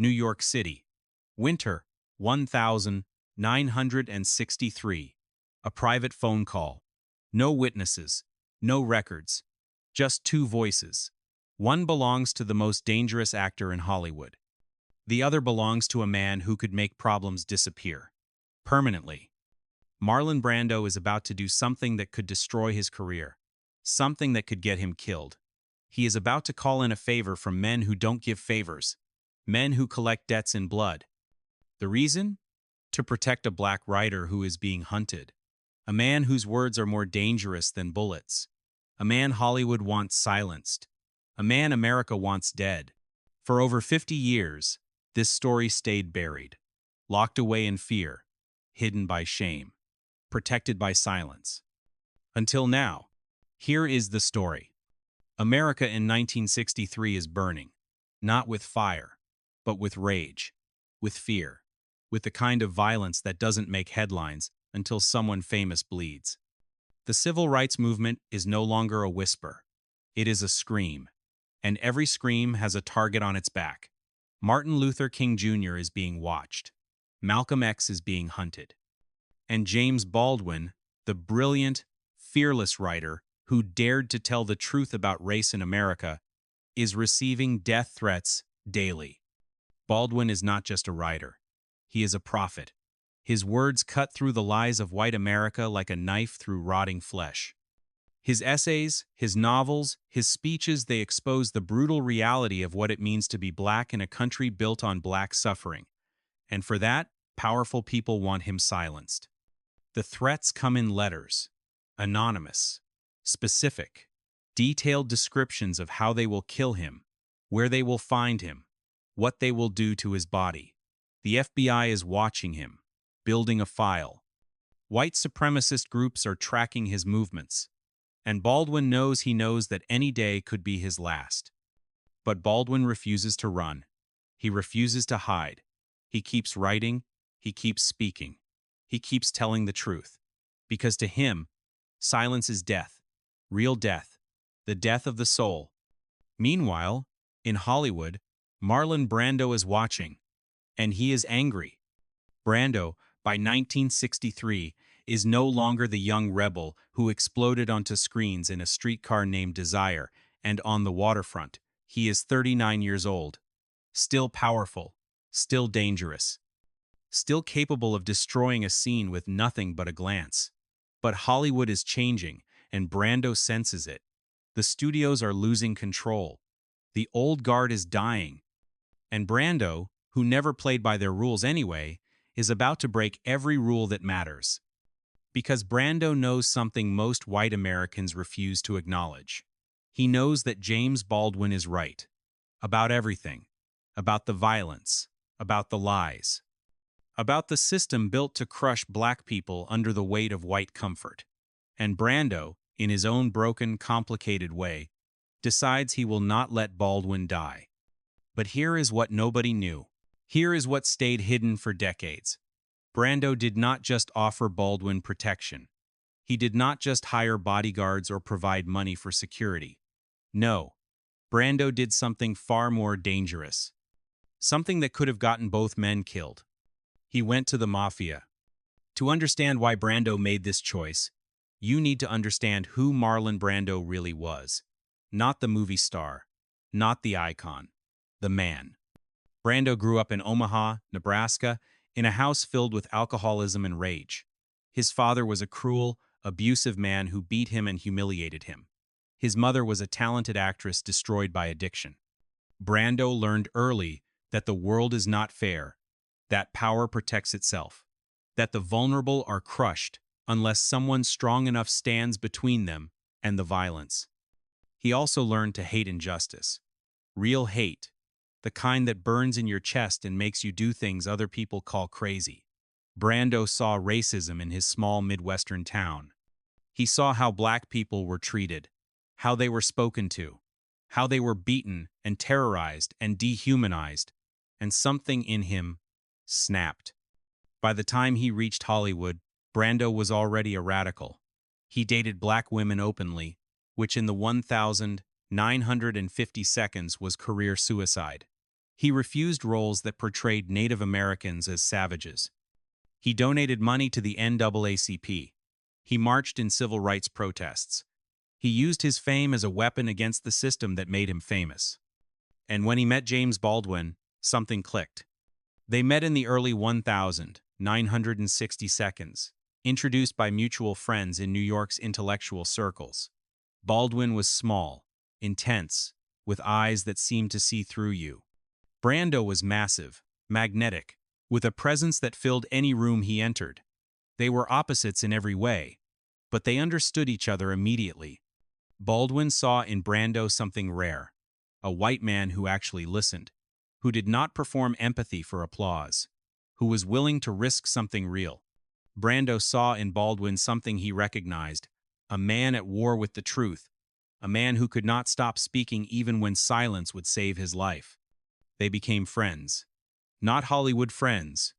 New York City. Winter, 1963. A private phone call. No witnesses, no records, just two voices. One belongs to the most dangerous actor in Hollywood. The other belongs to a man who could make problems disappear. Permanently. Marlon Brando is about to do something that could destroy his career. Something that could get him killed. He is about to call in a favor from men who don't give favors. Men who collect debts in blood. The reason? To protect a black writer who is being hunted. A man whose words are more dangerous than bullets. A man Hollywood wants silenced. A man America wants dead. For over 50 years, this story stayed buried. Locked away in fear. Hidden by shame. Protected by silence. Until now. Here is the story. America in 1963 is burning. Not with fire, but with rage. With fear. With the kind of violence that doesn't make headlines until someone famous bleeds. The civil rights movement is no longer a whisper. It is a scream. And every scream has a target on its back. Martin Luther King Jr. is being watched. Malcolm X is being hunted. And James Baldwin, the brilliant, fearless writer who dared to tell the truth about race in America, is receiving death threats daily. Baldwin is not just a writer. He is a prophet. His words cut through the lies of white America like a knife through rotting flesh. His essays, his novels, his speeches, they expose the brutal reality of what it means to be black in a country built on black suffering. And for that, powerful people want him silenced. The threats come in letters. Anonymous. Specific. Detailed descriptions of how they will kill him, where they will find him, what they will do to his body. The FBI is watching him, building a file. White supremacist groups are tracking his movements. And Baldwin knows he knows that any day could be his last. But Baldwin refuses to run. He refuses to hide. He keeps writing. He keeps speaking. He keeps telling the truth. Because to him, silence is death. Real death. The death of the soul. Meanwhile, in Hollywood, Marlon Brando is watching. And he is angry. Brando, by 1963, is no longer the young rebel who exploded onto screens in A Streetcar Named Desire and On the Waterfront. He is 39 years old. Still powerful. Still dangerous. Still capable of destroying a scene with nothing but a glance. But Hollywood is changing, and Brando senses it. The studios are losing control. The old guard is dying. And Brando, who never played by their rules anyway, is about to break every rule that matters. Because Brando knows something most white Americans refuse to acknowledge. He knows that James Baldwin is right. About everything. About the violence. About the lies. About the system built to crush black people under the weight of white comfort. And Brando, in his own broken, complicated way, decides he will not let Baldwin die. But here is what nobody knew. Here is what stayed hidden for decades. Brando did not just offer Baldwin protection. He did not just hire bodyguards or provide money for security. No, Brando did something far more dangerous. Something that could have gotten both men killed. He went to the Mafia. To understand why Brando made this choice, you need to understand who Marlon Brando really was. Not the movie star. Not the icon. The man. Brando grew up in Omaha, Nebraska, in a house filled with alcoholism and rage. His father was a cruel, abusive man who beat him and humiliated him. His mother was a talented actress destroyed by addiction. Brando learned early that the world is not fair, that power protects itself, that the vulnerable are crushed unless someone strong enough stands between them and the violence. He also learned to hate injustice. Real hate. The kind that burns in your chest and makes you do things other people call crazy. Brando saw racism in his small Midwestern town. He saw how black people were treated, how they were spoken to, how they were beaten and terrorized and dehumanized, and something in him snapped. By the time he reached Hollywood, Brando was already a radical. He dated black women openly, which in the 1,950 seconds was career suicide. He refused roles that portrayed Native Americans as savages. He donated money to the NAACP. He marched in civil rights protests. He used his fame as a weapon against the system that made him famous. And when he met James Baldwin, something clicked. They met in the early 1960s, introduced by mutual friends in New York's intellectual circles. Baldwin was small, intense, with eyes that seemed to see through you. Brando was massive, magnetic, with a presence that filled any room he entered. They were opposites in every way, but they understood each other immediately. Baldwin saw in Brando something rare, a white man who actually listened, who did not perform empathy for applause, who was willing to risk something real. Brando saw in Baldwin something he recognized, a man at war with the truth, a man who could not stop speaking even when silence would save his life. They became friends. Not Hollywood friends,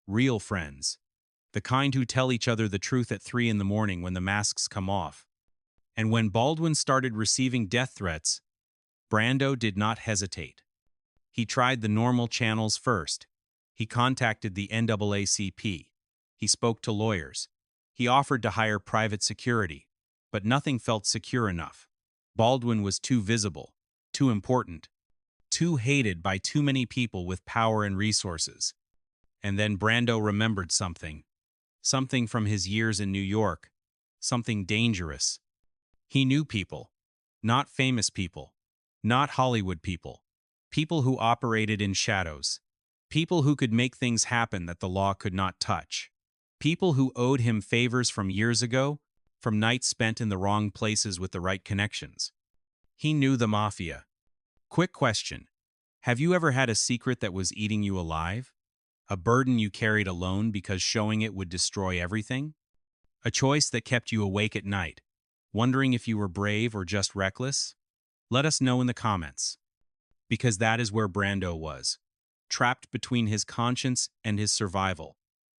real friends. The kind who tell each other the truth at 3 in the morning when the masks come off. And when Baldwin started receiving death threats, Brando did not hesitate. He tried the normal channels first. He contacted the NAACP. He spoke to lawyers. He offered to hire private security, but nothing felt secure enough. Baldwin was too visible, too important, too hated by too many people with power and resources. And then Brando remembered something. Something from his years in New York. Something dangerous. He knew people. Not famous people. Not Hollywood people. People who operated in shadows. People who could make things happen that the law could not touch. People who owed him favors from years ago, from nights spent in the wrong places with the right connections. He knew the Mafia. Quick question. Have you ever had a secret that was eating you alive? A burden you carried alone because showing it would destroy everything? A choice that kept you awake at night, wondering if you were brave or just reckless? Let us know in the comments. Because that is where Brando was, trapped between his conscience and his survival,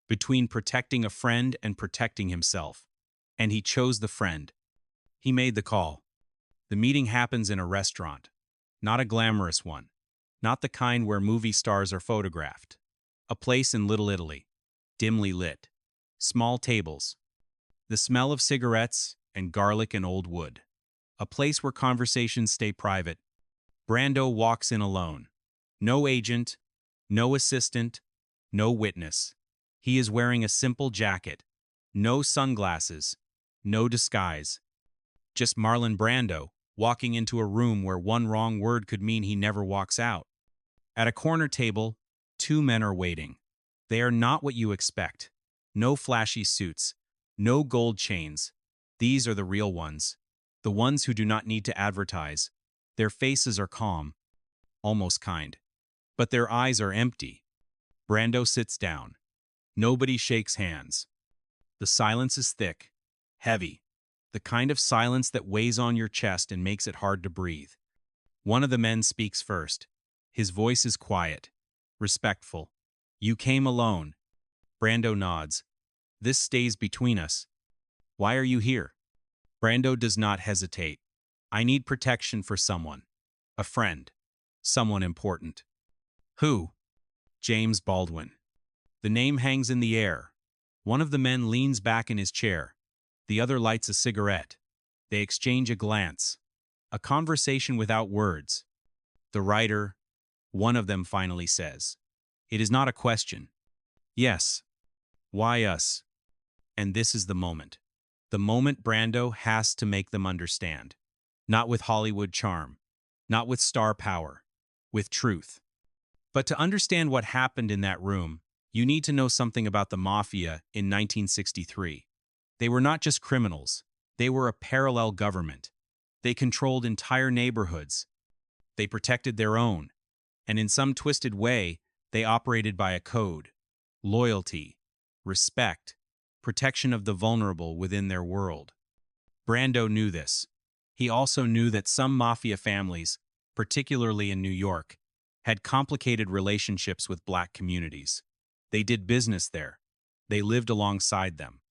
between protecting a friend and protecting himself. And he chose the friend. He made the call. The meeting happens in a restaurant, not a glamorous one, not the kind where movie stars are photographed. A place in Little Italy, dimly lit, small tables, the smell of cigarettes and garlic and old wood. A place where conversations stay private. Brando walks in alone. No agent, no assistant, no witness. He is wearing a simple jacket, no sunglasses, no disguise. Just Marlon Brando walking into a room where one wrong word could mean he never walks out. At a corner table, 2 men are waiting. They are not what you expect. No flashy suits, no gold chains. These are the real ones. The ones who do not need to advertise. Their faces are calm, almost kind. But their eyes are empty. Brando sits down. Nobody shakes hands. The silence is thick, heavy. The kind of silence that weighs on your chest and makes it hard to breathe. One of the men speaks first. His voice is quiet, respectful. You came alone. Brando nods. This stays between us. Why are you here? Brando does not hesitate. I need protection for someone. A friend. Someone important. Who? James Baldwin. The name hangs in the air. One of the men leans back in his chair. The other lights a cigarette. They exchange a glance. A conversation without words. The writer, one of them finally says, "It is not a question." Yes. Why us? And this is the moment. The moment Brando has to make them understand. Not with Hollywood charm. Not with star power. With truth. But to understand what happened in that room, you need to know something about the Mafia in 1963. They were not just criminals. They were a parallel government. They controlled entire neighborhoods. They protected their own. And in some twisted way, they operated by a code. Loyalty, respect, protection of the vulnerable within their world. Brando knew this. He also knew that some Mafia families, particularly in New York, had complicated relationships with black communities. They did business there. They lived alongside them.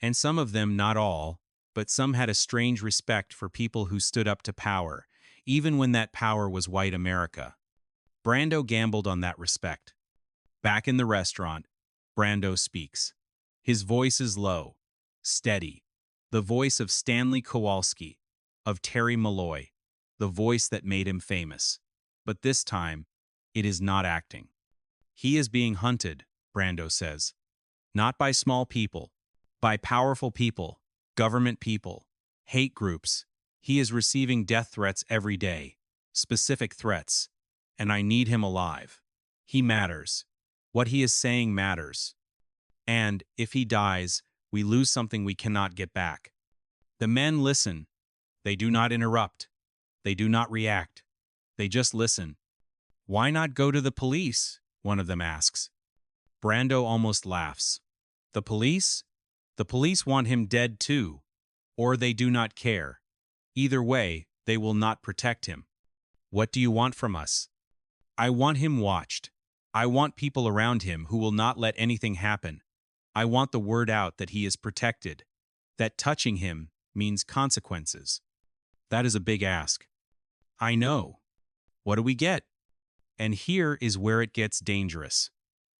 And some of them, not all, but some had a strange respect for people who stood up to power, even when that power was white America. Brando gambled on that respect. Back in the restaurant, Brando speaks. His voice is low, steady, the voice of Stanley Kowalski, of Terry Malloy, the voice that made him famous. But this time, it is not acting. He is being hunted, Brando says. Not by small people, by powerful people, government people, hate groups. He is receiving death threats every day, specific threats, and I need him alive. He matters. What he is saying matters. And if he dies, we lose something we cannot get back. The men listen. They do not interrupt. They do not react. They just listen. Why not go to the police? One of them asks. Brando almost laughs. The police? The police want him dead too. Or they do not care. Either way, they will not protect him. What do you want from us? I want him watched. I want people around him who will not let anything happen. I want the word out that he is protected, that touching him means consequences. That is a big ask. I know. What do we get? And here is where it gets dangerous.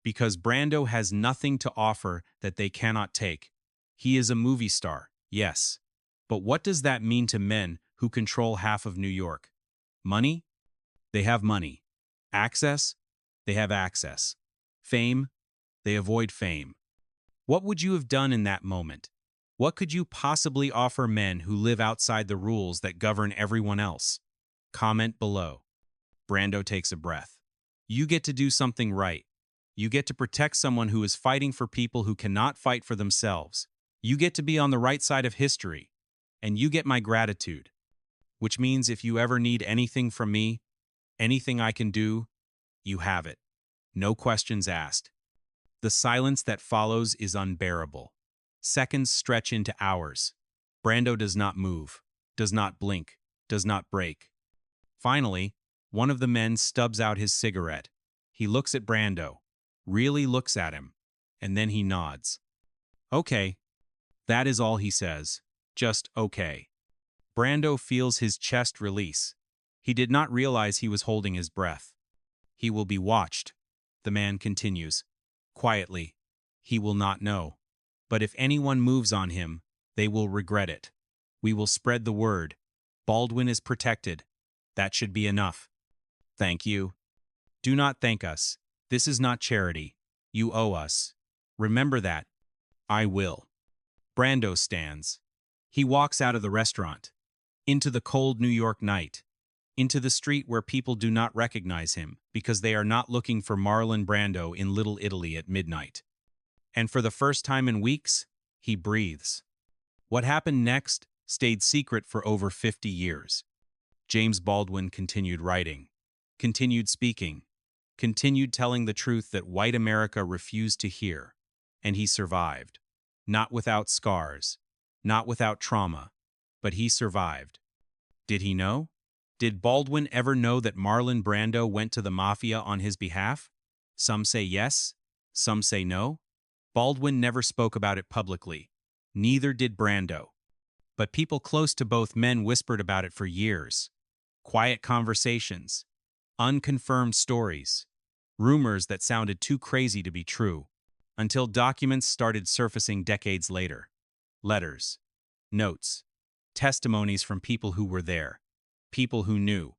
Because Brando has nothing to offer that they cannot take. He is a movie star, yes. But what does that mean to men who control half of New York? Money? They have money. Access? They have access. Fame? They avoid fame. What would you have done in that moment? What could you possibly offer men who live outside the rules that govern everyone else? Comment below. Brando takes a breath. You get to do something right. You get to protect someone who is fighting for people who cannot fight for themselves. You get to be on the right side of history. And you get my gratitude. Which means if you ever need anything from me, anything I can do, you have it. No questions asked. The silence that follows is unbearable. Seconds stretch into hours. Brando does not move, does not blink, does not break. Finally, one of the men stubs out his cigarette. He looks at Brando, really looks at him, and then he nods. Okay. That is all he says. Just okay. Brando feels his chest release. He did not realize he was holding his breath. He will be watched, the man continues. Quietly. He will not know. But if anyone moves on him, they will regret it. We will spread the word. Baldwin is protected. That should be enough. Thank you. Do not thank us. This is not charity. You owe us. Remember that. I will. Brando stands. He walks out of the restaurant, into the cold New York night, into the street where people do not recognize him because they are not looking for Marlon Brando in Little Italy at midnight. And for the first time in weeks, he breathes. What happened next stayed secret for over 50 years. James Baldwin continued writing, continued speaking, continued telling the truth that white America refused to hear, and he survived. Not without scars, not without trauma, but he survived. Did he know? Did Baldwin ever know that Marlon Brando went to the Mafia on his behalf? Some say yes, some say no. Baldwin never spoke about it publicly. Neither did Brando. But people close to both men whispered about it for years. Quiet conversations, unconfirmed stories, rumors that sounded too crazy to be true, until documents started surfacing decades later. Letters, notes, testimonies from people who were there. People who knew.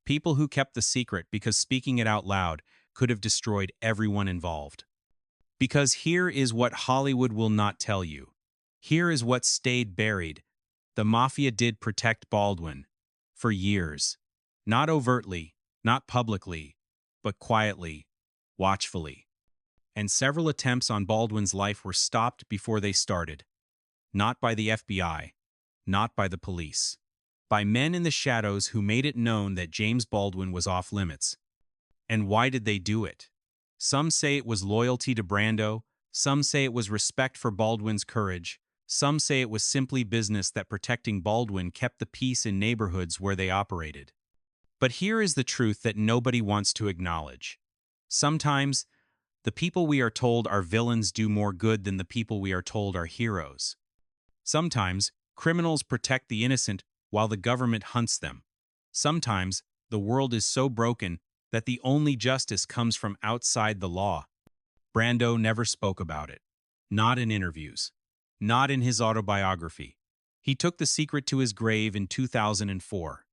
People who kept the secret because speaking it out loud could have destroyed everyone involved. Because here is what Hollywood will not tell you. Here is what stayed buried. The Mafia did protect Baldwin. For years. Not overtly, not publicly, but quietly, watchfully. And several attempts on Baldwin's life were stopped before they started. Not by the FBI. Not by the police. By men in the shadows who made it known that James Baldwin was off limits. And why did they do it? Some say it was loyalty to Brando, some say it was respect for Baldwin's courage, some say it was simply business that protecting Baldwin kept the peace in neighborhoods where they operated. But here is the truth that nobody wants to acknowledge. Sometimes, the people we are told are villains do more good than the people we are told are heroes. Sometimes, criminals protect the innocent while the government hunts them. Sometimes, the world is so broken that the only justice comes from outside the law. Brando never spoke about it. Not in interviews. Not in his autobiography. He took the secret to his grave in 2004.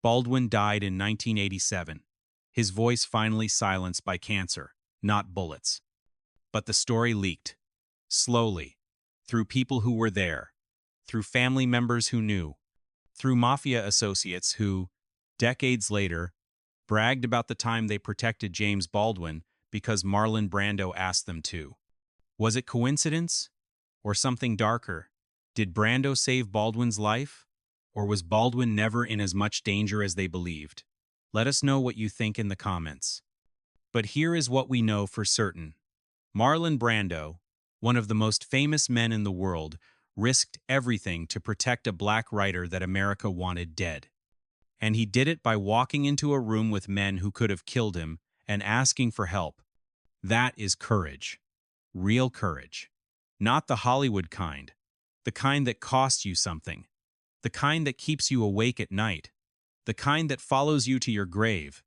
Baldwin died in 1987. His voice finally silenced by cancer, not bullets. But the story leaked. Slowly. Through people who were there. Through family members who knew. Through Mafia associates who, decades later, bragged about the time they protected James Baldwin because Marlon Brando asked them to. Was it coincidence? Or something darker? Did Brando save Baldwin's life? Or was Baldwin never in as much danger as they believed? Let us know what you think in the comments. But here is what we know for certain. Marlon Brando, one of the most famous men in the world, risked everything to protect a black writer that America wanted dead. And he did it by walking into a room with men who could have killed him and asking for help. That is courage. Real courage. Not the Hollywood kind. The kind that costs you something. The kind that keeps you awake at night. The kind that follows you to your grave.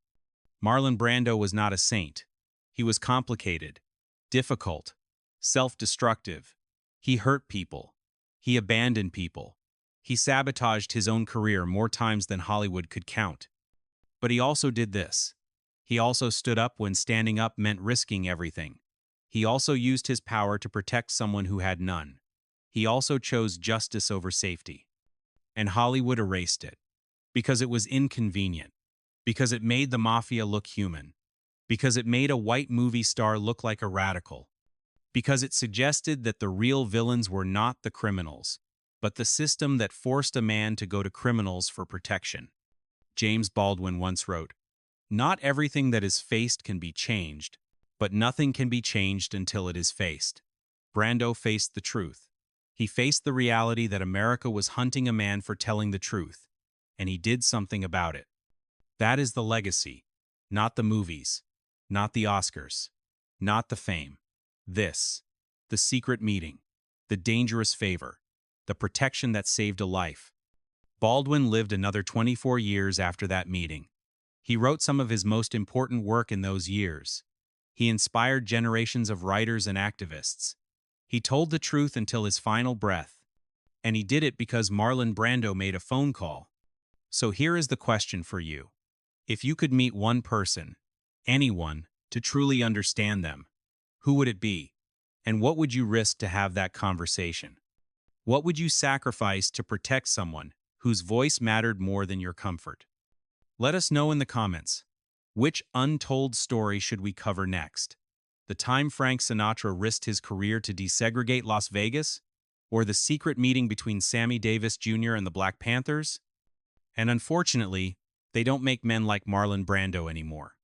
Marlon Brando was not a saint. He was complicated, difficult, self-destructive. He hurt people. He abandoned people. He sabotaged his own career more times than Hollywood could count. But he also did this. He also stood up when standing up meant risking everything. He also used his power to protect someone who had none. He also chose justice over safety. And Hollywood erased it. Because it was inconvenient. Because it made the Mafia look human. Because it made a white movie star look like a radical. Because it suggested that the real villains were not the criminals, but the system that forced a man to go to criminals for protection. James Baldwin once wrote, "Not everything that is faced can be changed, but nothing can be changed until it is faced." Brando faced the truth. He faced the reality that America was hunting a man for telling the truth, and he did something about it. That is the legacy, not the movies, not the Oscars, not the fame. This, the secret meeting, the dangerous favor, the protection that saved a life. Baldwin lived another 24 years after that meeting. He wrote some of his most important work in those years. He inspired generations of writers and activists. He told the truth until his final breath. And he did it because Marlon Brando made a phone call. So here is the question for you. If you could meet one person, anyone, to truly understand them, who would it be? And what would you risk to have that conversation? What would you sacrifice to protect someone whose voice mattered more than your comfort? Let us know in the comments. Which untold story should we cover next? The time Frank Sinatra risked his career to desegregate Las Vegas? Or the secret meeting between Sammy Davis Jr. and the Black Panthers? And unfortunately, they don't make men like Marlon Brando anymore.